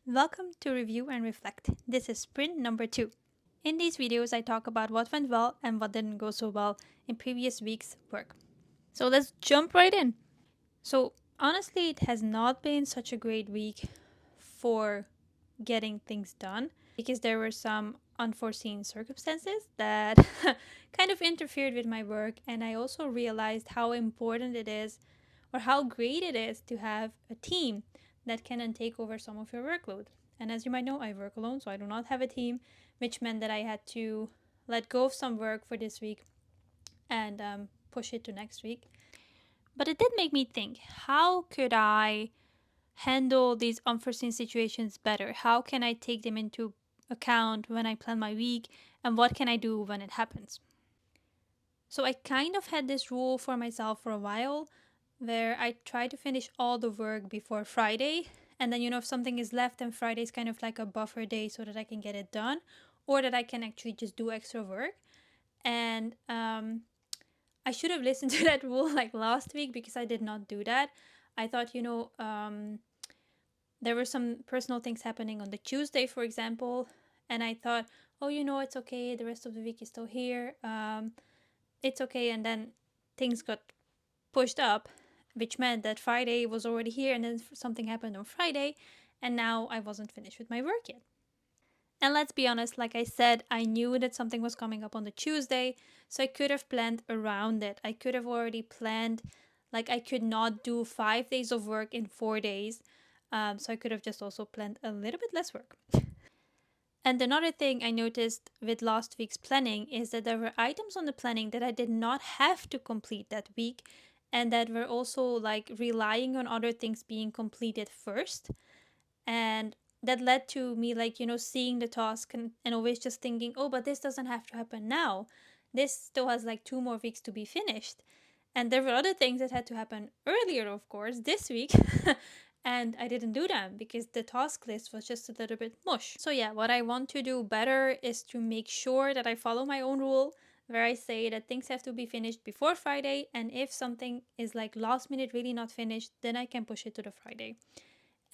Welcome to Review and Reflect. This is sprint number 2. In these videos, I talk about what went well and what didn't go so well in previous week's work. So let's jump right in. So, honestly, it has not been such a great week for getting things done because there were some unforeseen circumstances that kind of interfered with my work, and I also realized how important it is or how great it is to have a team that can then take over some of your workload. And as you might know, I work alone, so I do not have a team, which meant that I had to let go of some work for this week and push it to next week. But it did make me think, how could I handle these unforeseen situations better? How can I take them into account when I plan my week? And what can I do when it happens? So I kind of had this rule for myself for a while where I try to finish all the work before Friday. And then, if something is left, then Friday is kind of like a buffer day so that I can get it done or that I can actually just do extra work. And I should have listened to that rule like last week because I did not do that. I thought, there were some personal things happening on the Tuesday, for example. And I thought, oh, it's okay. The rest of the week is still here. It's okay. And then things got pushed up, which meant that Friday was already here and then something happened on Friday. And now I wasn't finished with my work yet. And let's be honest, like I said, I knew that something was coming up on the Tuesday, so I could have planned around it. I could have already planned, like, I could not do 5 days of work in 4 days. So I could have just also planned a little bit less work. And another thing I noticed with last week's planning is that there were items on the planning that I did not have to complete that week, and that were also like relying on other things being completed first. And that led to me, like, seeing the task and always just thinking, oh, but this doesn't have to happen now. This still has like 2 more weeks to be finished. And there were other things that had to happen earlier, of course, this week. And I didn't do them because the task list was just a little bit mush. So, yeah, what I want to do better is to make sure that I follow my own rule where I say that things have to be finished before Friday. And if something is like last minute really not finished, then I can push it to the Friday.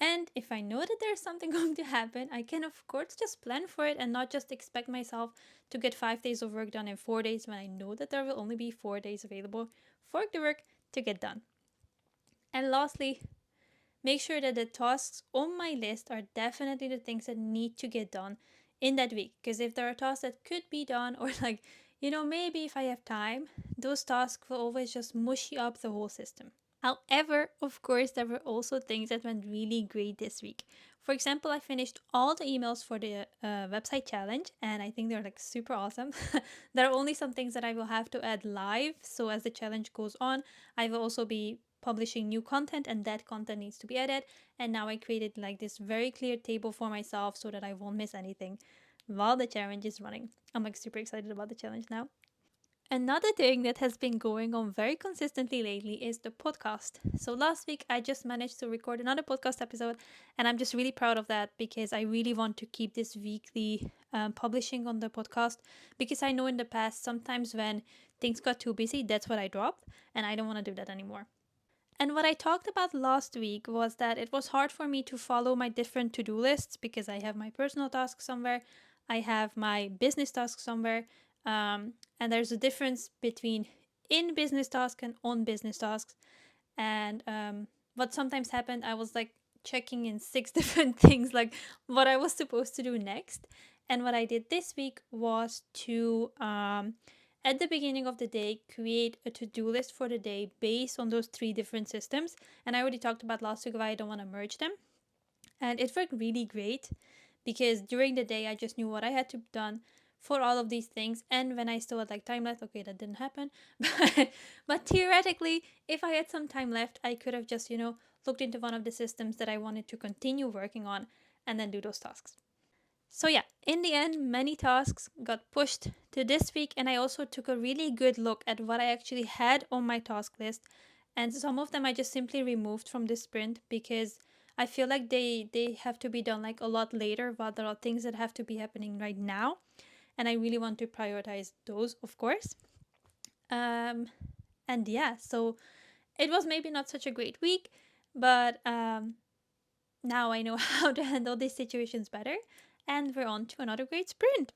And if I know that there's something going to happen, I can, of course, just plan for it and not just expect myself to get 5 days of work done in 4 days when I know that there will only be 4 days available for the work to get done. And lastly, make sure that the tasks on my list are definitely the things that need to get done in that week. Because if there are tasks that could be done, or like, maybe if I have time, those tasks will always just mushy up the whole system. However, of course, there were also things that went really great this week. For example, I finished all the emails for the website challenge, and I think they're like super awesome. There are only some things that I will have to add live, so as the challenge goes on, I will also be publishing new content, and that content needs to be added. And now I created like this very clear table for myself so that I won't miss anything while the challenge is running. I'm like super excited about the challenge now. Another thing that has been going on very consistently lately is the podcast. So last week I just managed to record another podcast episode, and I'm just really proud of that because I really want to keep this weekly publishing on the podcast, because I know in the past sometimes when things got too busy, that's what I dropped, and I don't want to do that anymore. And what I talked about last week was that it was hard for me to follow my different to do lists because I have my personal tasks somewhere, I have my business tasks somewhere, and there's a difference between in business tasks and on business tasks. And what sometimes happened, I was like checking in 6 different things, like what I was supposed to do next. And what I did this week was to at the beginning of the day create a to-do list for the day based on those 3 different systems. And I already talked about last week why I don't want to merge them, and it worked really great because during the day I just knew what I had to be done for all of these things. And when I still had like time left, okay, that didn't happen, but theoretically, if I had some time left, I could have just looked into one of the systems that I wanted to continue working on and then do those tasks. So, yeah, in the end, many tasks got pushed to this week, and I also took a really good look at what I actually had on my task list. And some of them I just simply removed from this sprint because I feel like they have to be done like a lot later, while there are things that have to be happening right now. And I really want to prioritize those, of course. And yeah, so it was maybe not such a great week, but Now I know how to handle these situations better, and we're on to another great sprint.